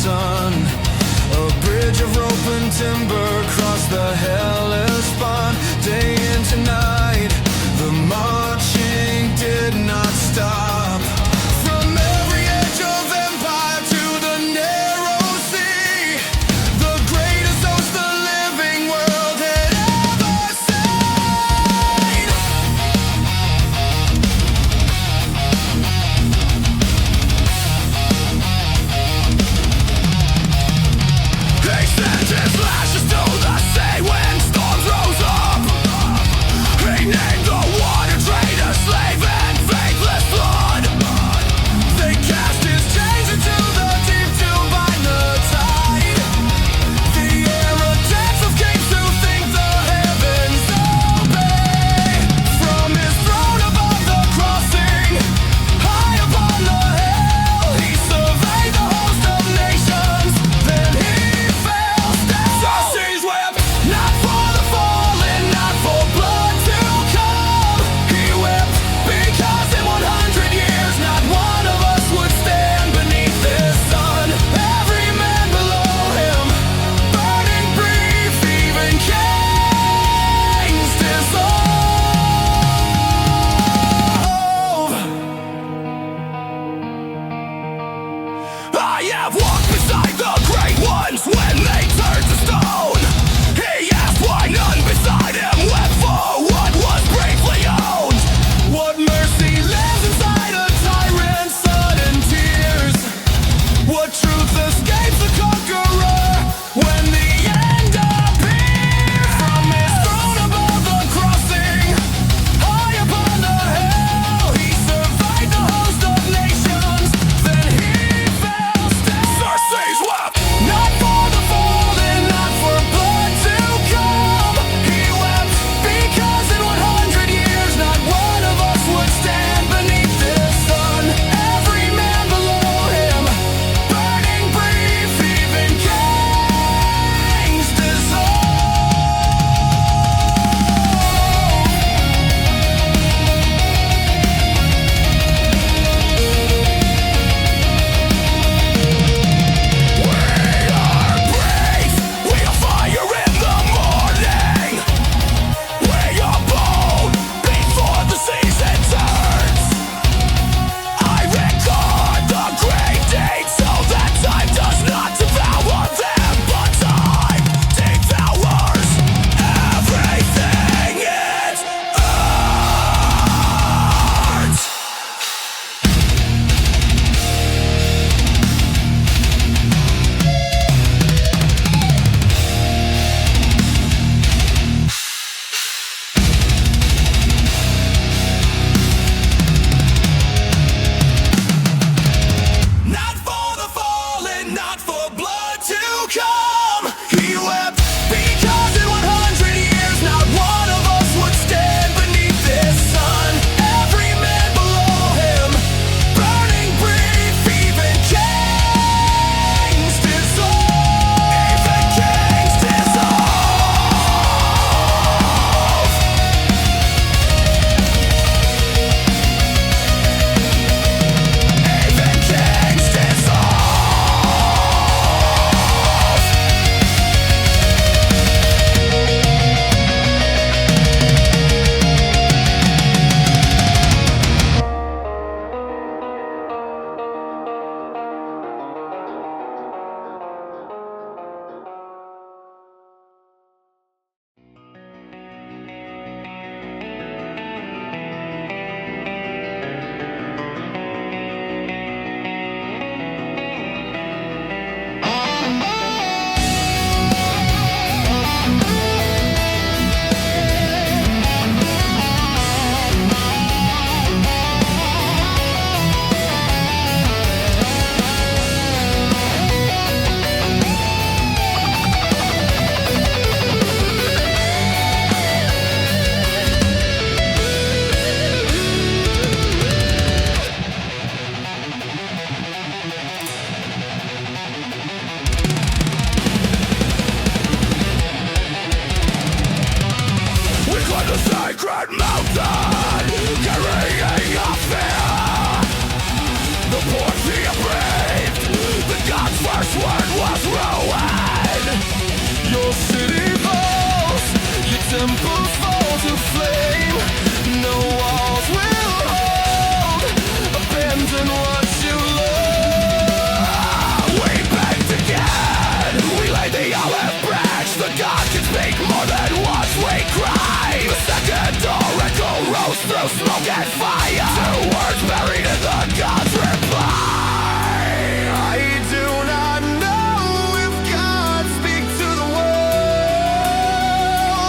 sun. A bridge of rope and timber across the Hellespont. Day into night, the marching did not stop. From every edge of empire to the narrow sea, the greatest host the living world had ever seen. He sent his lashes to the sea when storms rose up. He named the water trade a slave and faithless blood. They cast his chains into the deep to bind the tide. The Herodotus of kings who think the heavens obey. From his throne above the crossing, high upon the hill, he surveyed the host of nations. Then he fell still. Circe's whip, not for the fallen, not for blood to come. He whipped because in 100 years not one of us would stand beneath this sun. Every man below him, burning brief, even kings dissolve. I have walked beside the great ones when they turned to stone. He asked why none beside him wept for what was briefly owned. What mercy lives inside a tyrant's sudden tears? What truth escapes the conqueror when the end appears? From his throne above the crossing, high upon the hill, he surveyed the host of nations. Then he fell still. Circe's wept, not for the fallen, not for blood to come. He wept because in 100 years not one of us would stand beneath this sun. Every man below him, burning brief, even kings We are fire in the morning. We are bold before the season turns. I record the great deeds so that time does not devour them, but time devours everything it earns. Not for the fallen, not for blood to come. He wept because in 100 years not one of us would stand beneath this sun. Every man below him, burning brief, even kings dissolve. Even kings dissolve. Even kings sacred mountain, carrying a fear. The poor fear braved, the gods were word was ruined. Your city falls, your temples fall to flame. No walls will hold, abandon what you love. We begged again, we laid the olive branch. The God can speak more than what we cry. The second oracle rose through smoke and fire. Two words buried in the God's reply. I do not know if God speaks to the world.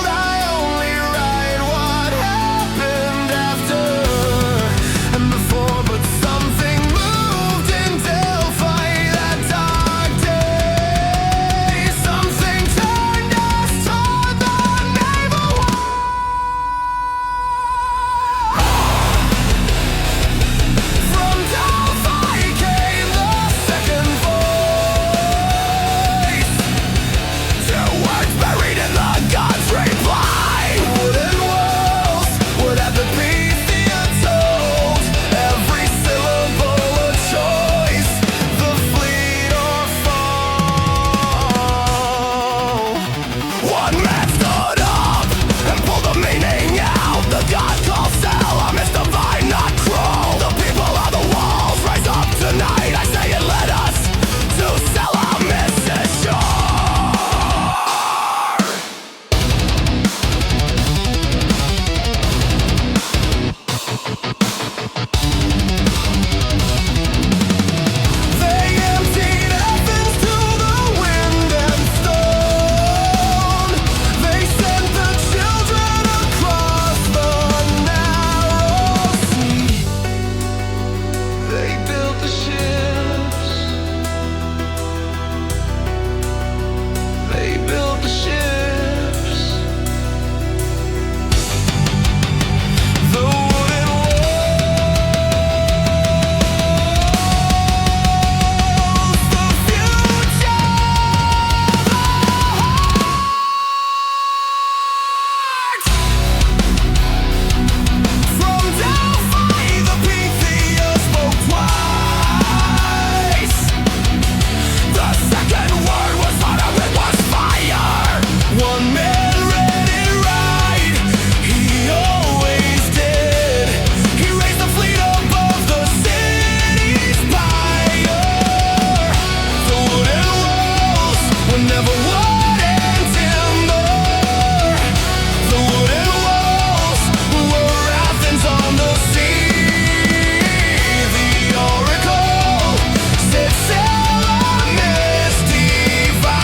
I only write what happened after and before. But something moved in Delphi that dark day. Something turned us toward the naval war. From Delphi came the second voice. Two words buried in the God's reply. Wooden walls would have the Pythia told. Every syllable a choice. The fleet or fall. One man stood up and pulled the meaning out. The God called Salamis, divine, not cruel. The people on the walls rise up tonight. I say it led us to Salamis' shore. They emptied Athens to the wind and stone. They sent the children across the narrow sea. They built the ships. They built the ships. The wooden walls, the future, the heart. From Delphi, the Pythia spoke twice. The second word was hotter, it was fire. One man read it right, he always did. He raised the fleet above the city's pyre. The wooden walls were never wood and timber. The wooden walls were Athens on the sea. The oracle said Salamis divine.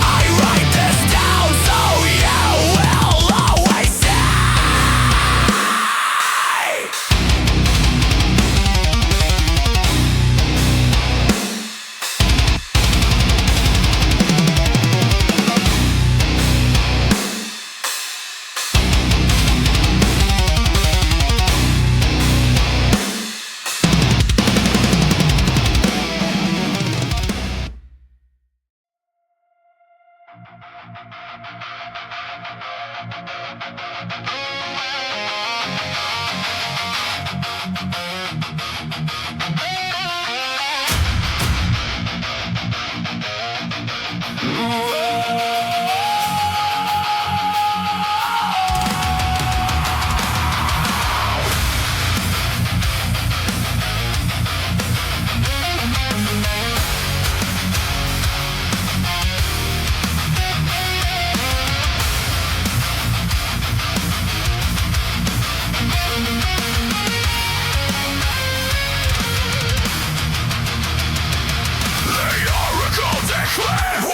I write this down so you will always say.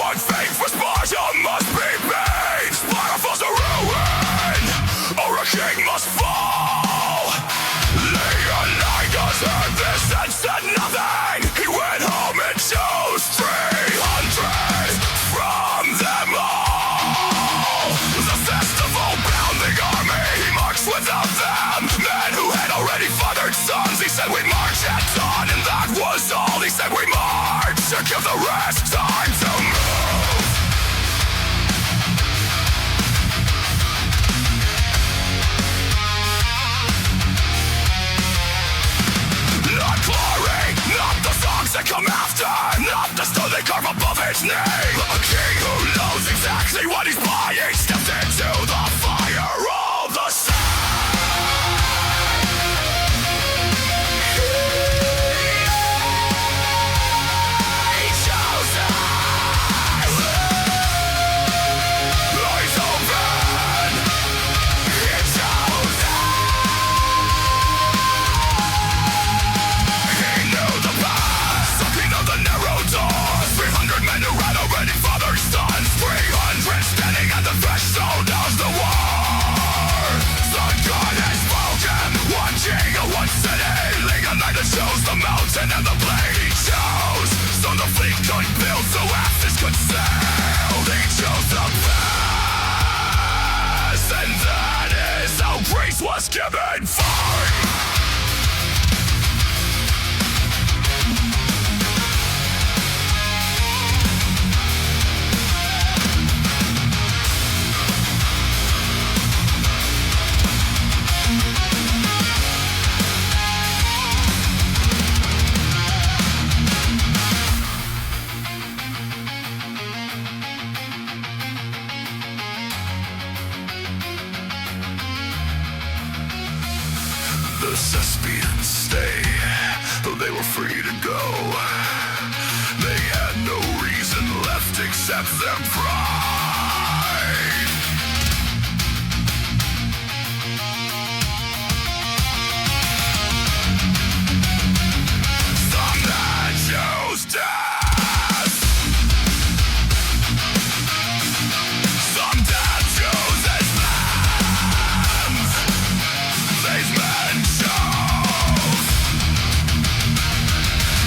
One thing for Sparta must be paid. Sparta falls to ruin, or a king must fall. Leonidas heard this and said nothing. He went home and chose 300 from them all. The festival bound the army. He marched without them, men who had already fathered sons. He said we march at dawn, and that was all. He said we march to give the rest time to move. Not glory, not the songs that come after. only one he's buying steps into the fire of the sun. Shows the mountain and the blade shows. So the fleet could build, so asses could sail. They chose to pass, and that is how grace was given free. The Thespians stay, though they were free to go. They had no reason left except their pride. Some that chose death, some that chose as lambs. These men chose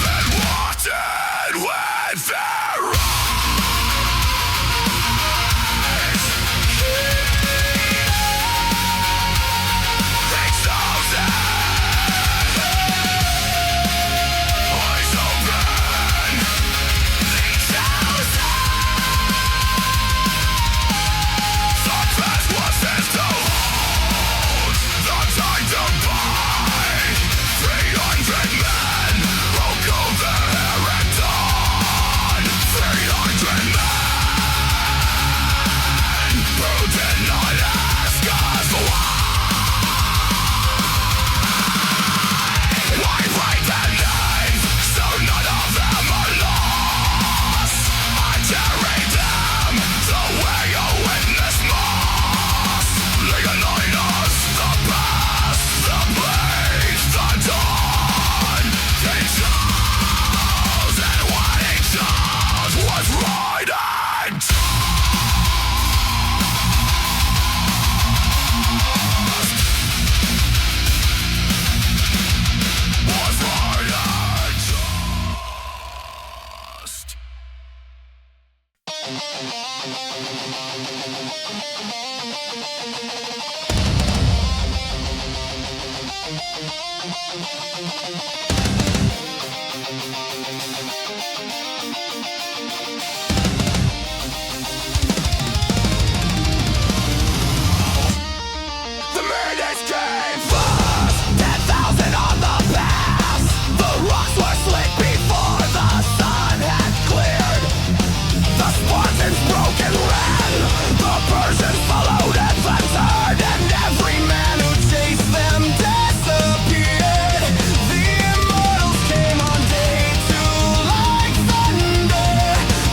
and walked in with their eyes. They chose it. Eyes open. They chose it. The past was his to hold. The time to buy 300 men who go there and done. 300 men who did not ask us why. Why write their names so none of them are lost? I carry them the way a witness must. Legalize us the past, the place, the dawn. They chose, and what he chose was right and just. Was right and just. The minutes came fast, 10,000 on the pass. The rocks were slick before the sun had cleared. The Spartans broke and ran. The Persians followed and fled, and every man who chased them disappeared. The immortals came on day 2 like thunder.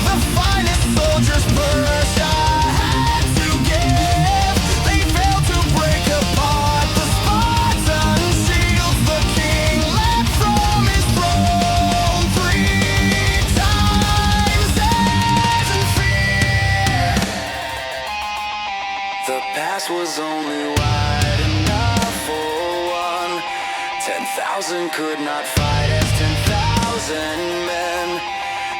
The finest soldiers Persia had to give. They failed to break apart the Spartan shields. The king leapt from his throne 3 times in fear. The pass was only wide enough for one. 10,000 could not fight as 10,000 men.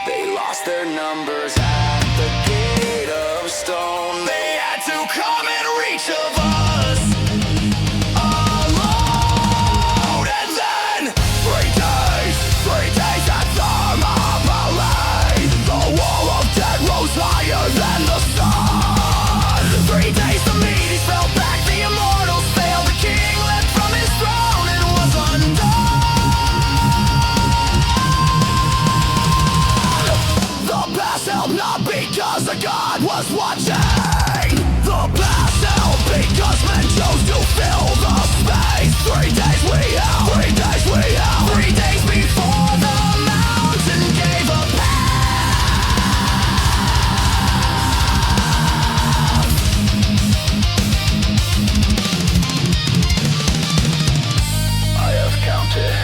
They lost their numbers at the gate of stone. They had to come in reach of us alone. And then 3 days at Thermopylae. The wall of dead rose higher than the sun. 3 days the Medes fell back, the immortals failed. The king leapt from his throne and was undone. The past held not because the god was watching. The past held because men chose to fill the space. 3 days we held, 3 days we held, 3 days before the mountain gave a path. I have counted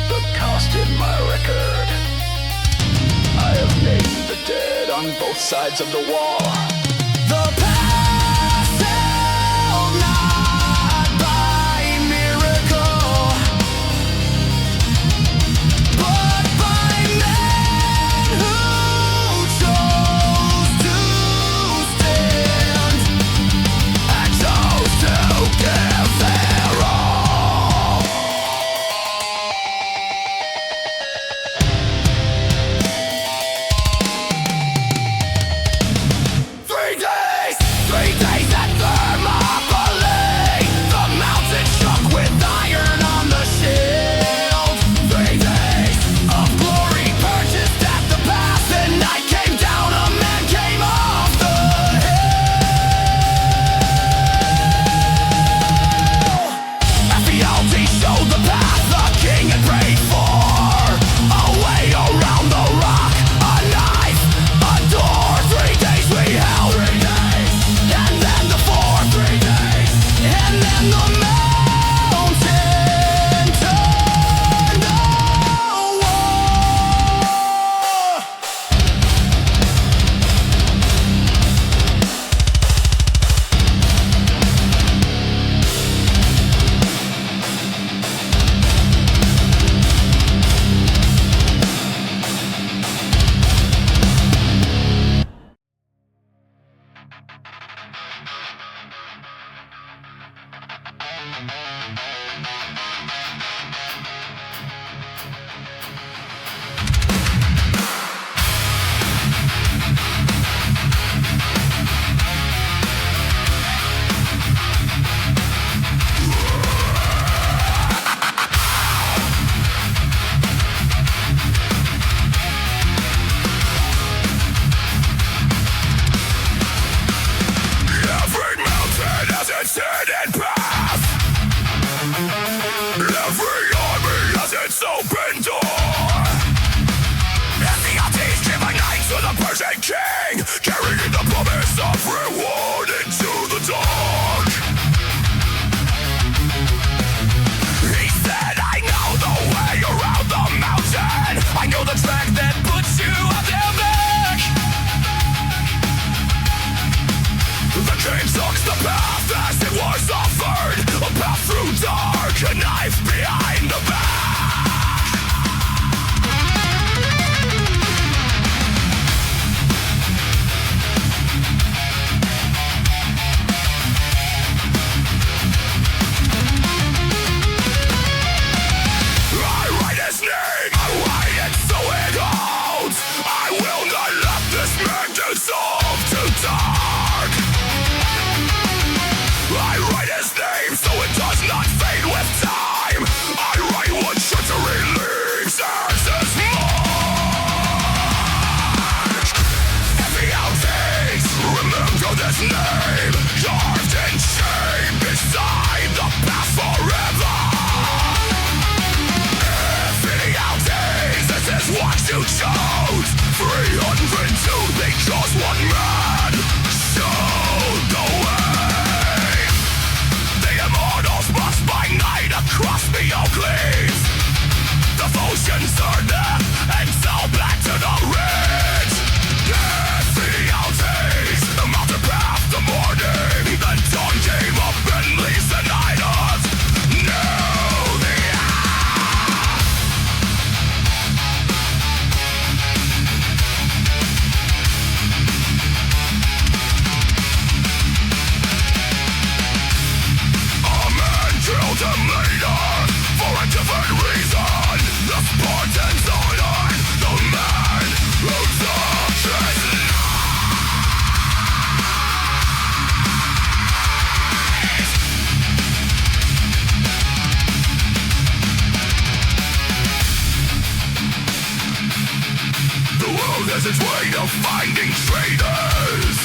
the cost in my record. I have named the dead on both sides of the wall. The past held not by miracle, but by men who chose to stand and chose to give their all. 3 days, 3 days at Thermopylae. The mountain shook with iron on the shield. 3 days of glory purchased at the pass. The night came down, a man came off the hill. Ephialtes showed the path the king had prayed for. A way around the rock, a knife, a door. 3 days we held, 3 days, and then the 4th 3 days, and then the mountain turned a war. Every mountain has its hidden path. Every army has its open door. Ephialtes gave a knight to the Persian king, carrying the promise of reward into the dark. He said, I know the way around the mountain. I know the track that puts you on their back. The king took the path as it was offered, a path through dark, a knife behind the back. I write his name, I write it so it holds. I will not let this man dissolve to dark. I write his name so it does not fade with time. I write what treachery leaves as his mark. Ephialtes, remember this name, carved in shame beside the path forever. Ephialtes, this is what you chose. 302 because one man showed the way. The immortals must by night across the Oakleys. Devotions turned them and fell back to the ridge. Ephialtes, the mountain path, the morning. The dawn came up and leaves the night of knew the hour. A man killed him later for a different reason. The Spartans honored the man who took his life. The world has its way of finding traitors.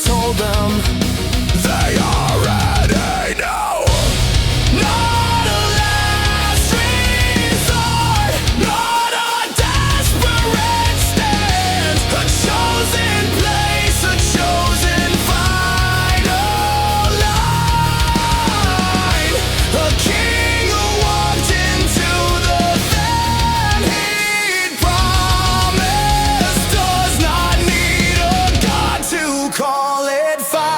Told them they already know. Not a last resort, not a desperate stand, a chosen place, a chosen final line. A king who walked into the land he'd promised does not need a god to call it fine.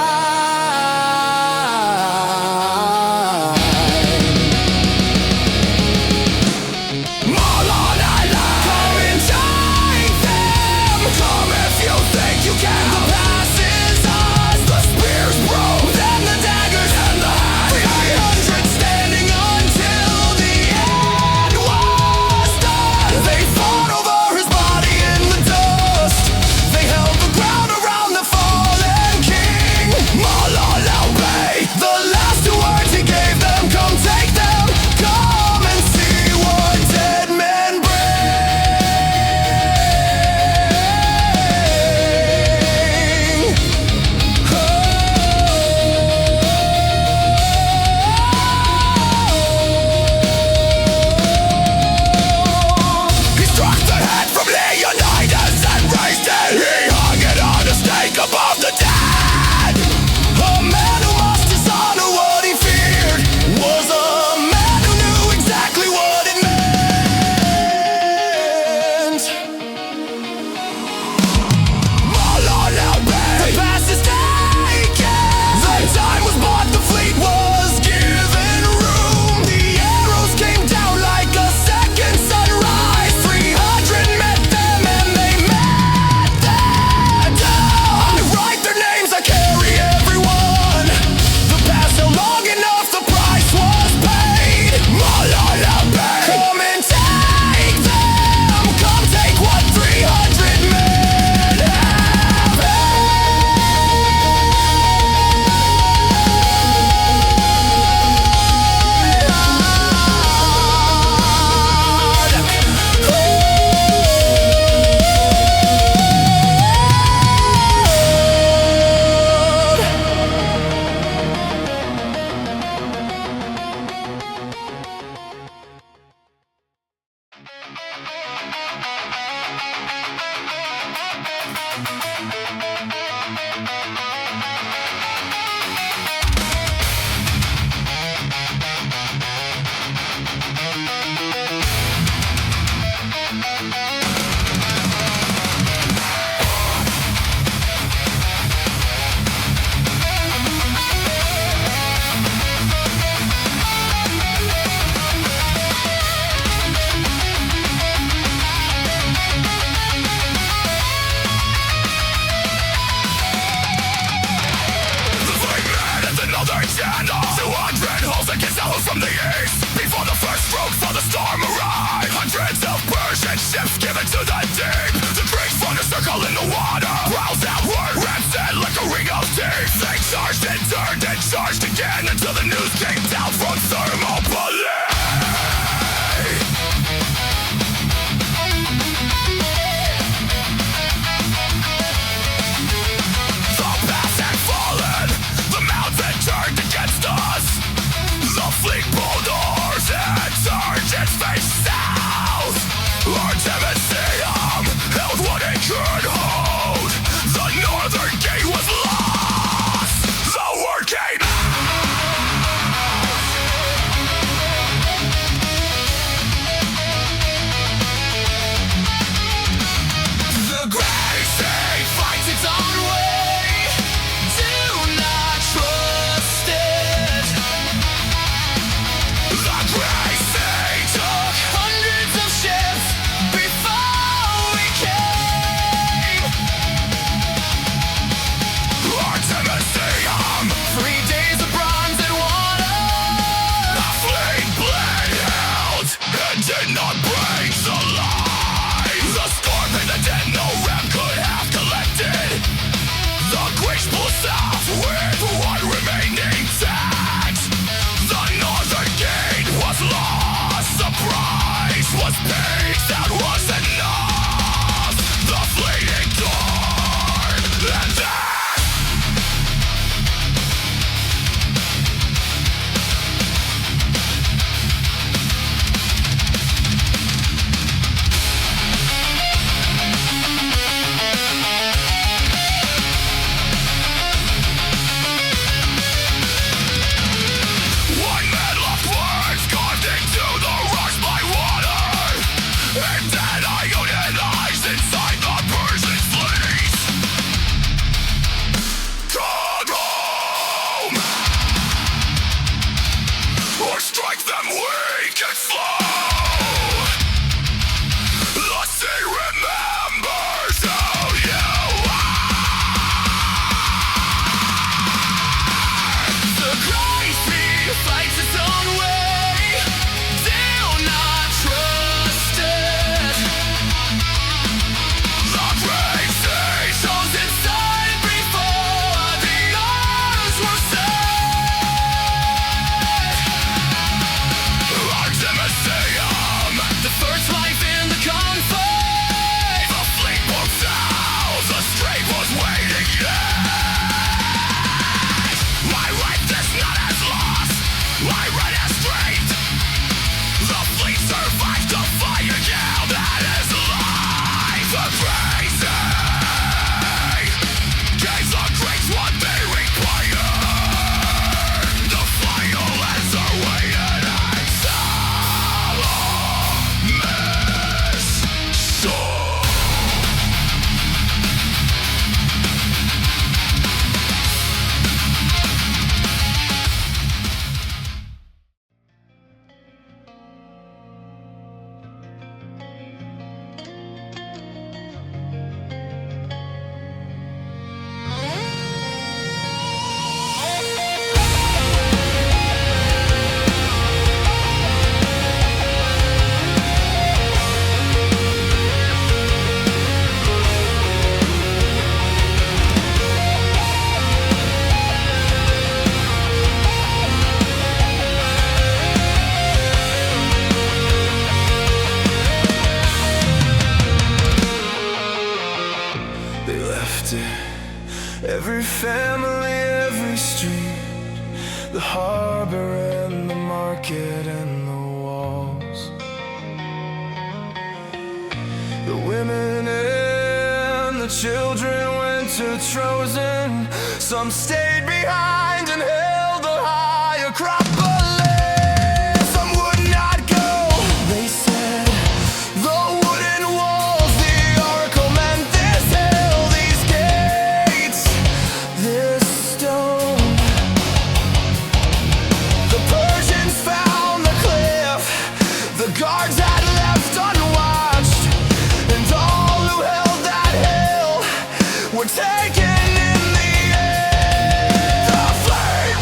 Mulon Island, come and take them. Come if you think you can. The past is us. The spears broke, then the daggers and the hands. 300 standing until the end was done. They fought over his body in the dust. They held the ground around the fallen king. Malala Bay, the last two words he gave them. Come take them, come and see what dead men bring. He struck the head from Leonidas and raised it. He hung it on a stake above the dead. A man who must dishonor what he feared was a man who knew exactly what it meant. Malala Bay, the past is taken. The time was bought, the fleet was given room. The arrows came down like a second sunrise. 300 met them and they met them down. I write their names, I carry everyone. The past so long enough, the price was paid. Malala Bay, come and take them. Come take what 300 men have had. From the east, before the first stroke for the storm arrived, hundreds of Persian ships given to the deep. The Greeks formed a circle in the water, prowls outward, rampant like a ring of teeth. They charged and turned and charged again until the news came down from Thermopylae. The pass had fallen, the mountain turned against us. The fleet pulled oars and turned its face south. Artemisium held what it could hold. The northern gate was lost. The word came out. the harbor and the market and the walls. The women and the children went to Trojan. Some stayed behind and held the high Acropolis. Some would not go. They said the wooden walls, the oracle meant this hill, these gates, this stone. The Persians found the cliff, the guards had left unwatched, and all who held that hill were taken in the air. The flame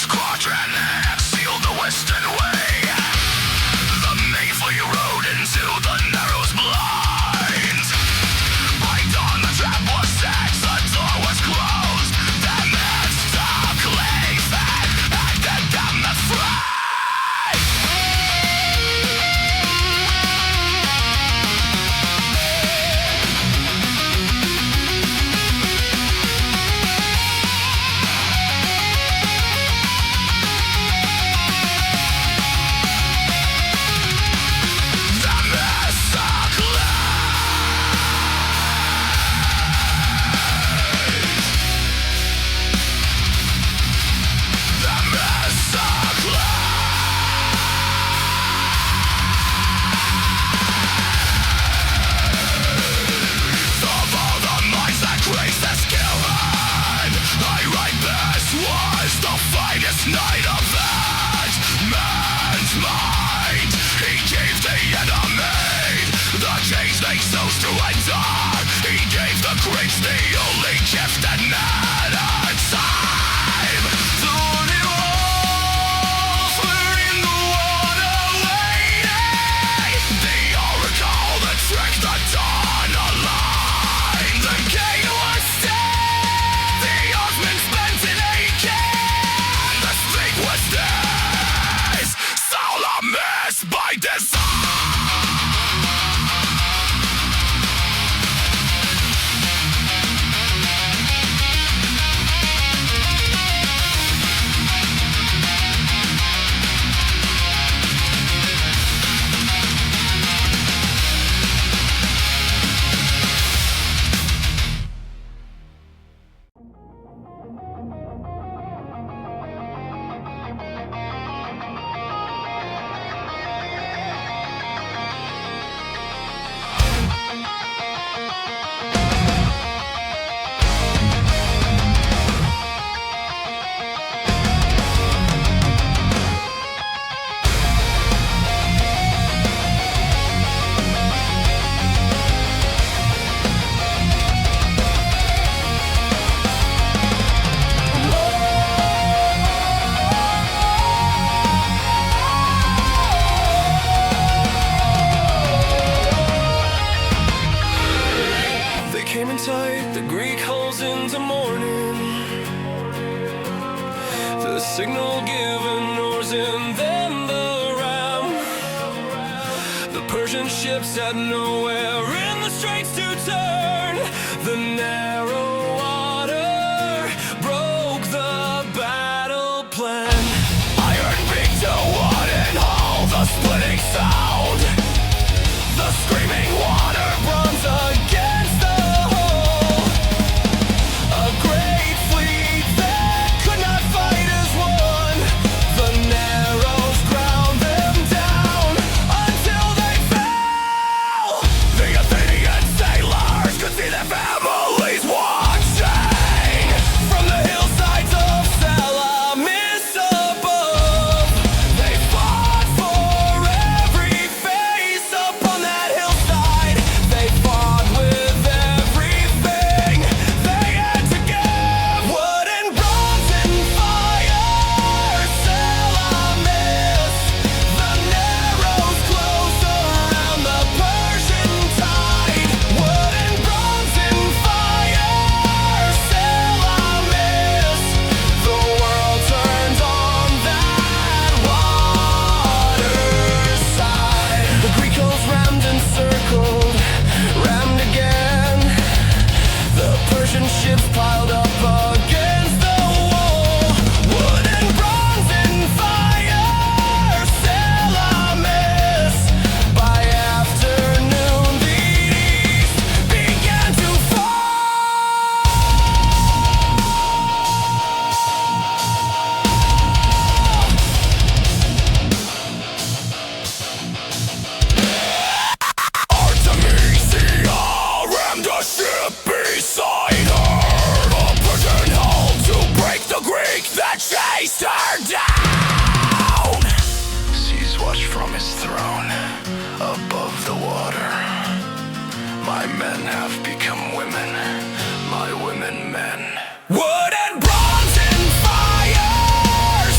quadrant sealed the western way. The main fleet rode into the narrows blind. By dawn the trap was set, the door was closed. The men stuck leaving, handed them the free. Night of that man's mind, he gave the enemy the chains they so to endure. He gave the Greeks the only gift that mattered, time. Through the walls, we're in the water waiting. They all recall the trick that dawn aligned. The gate was still, the oarsmen spent in aching. Was this Salamis by design? The Greek hulls into morning, the signal given, oars in, then the ram. The Persian ships had nowhere in the straits to turn. The narrow water broke the battle plan. Iron beak to wooden hull, the splitting sound, the screaming water, bronze against the ships piled up against the wall. Wood and bronze in fire, Salamis. By afternoon the east began to fall. Artemisia rammed a ship beside her. That chased her down. Seas watch from his throne above the water. My men have become women, my women men. Wood and bronze in fire,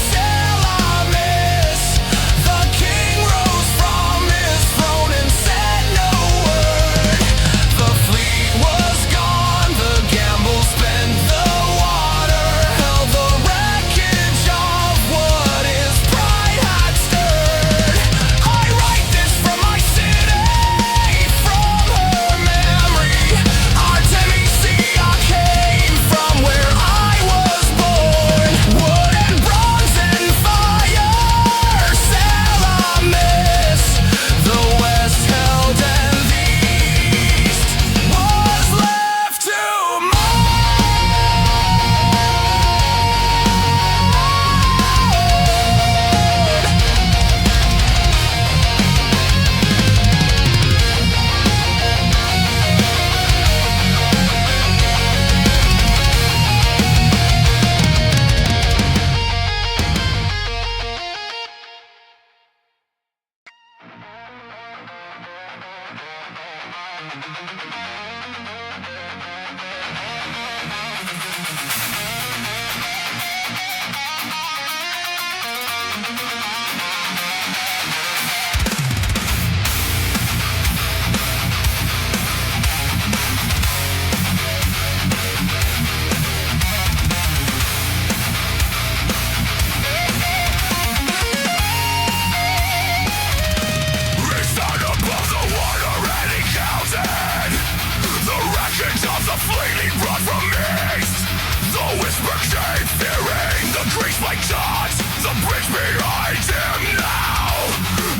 cut the bridge behind him now.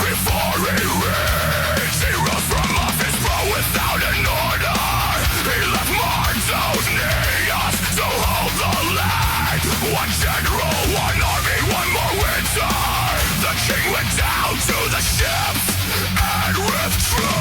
Before he reached, he rose from office, bro, without an order. He left marks out near us to hold the land. One general, one army, one more winter. The king went down to the ships and withdrew.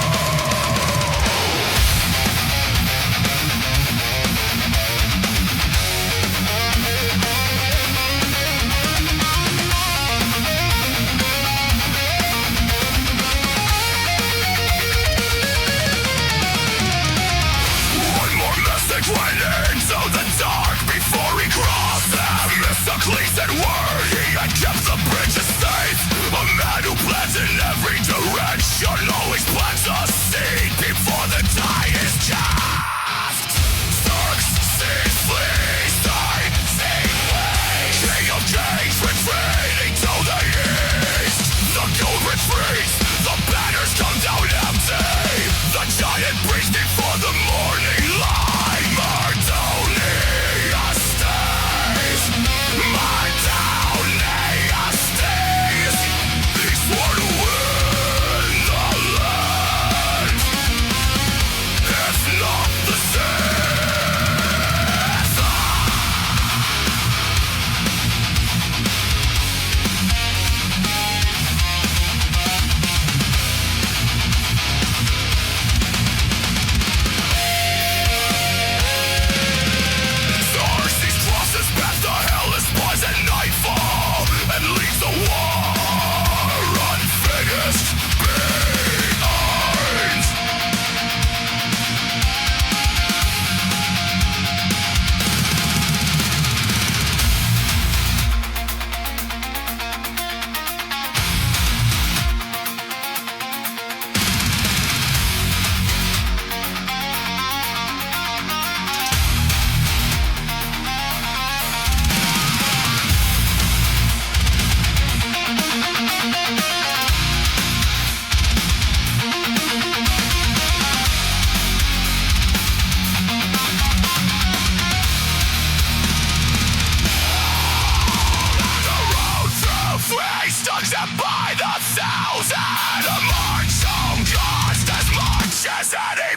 Went into the dark before he crossed them. Mystically said word, he had kept the bridges safe. A man who plans in every direction always plants a seed before the die is cast. Starks, seas, flee, side, sea, way. King of kings retreating to the east. The gold retreats, the banners come down empty. The giant breaks before the morning light. By the thousand, a march so cost as much as any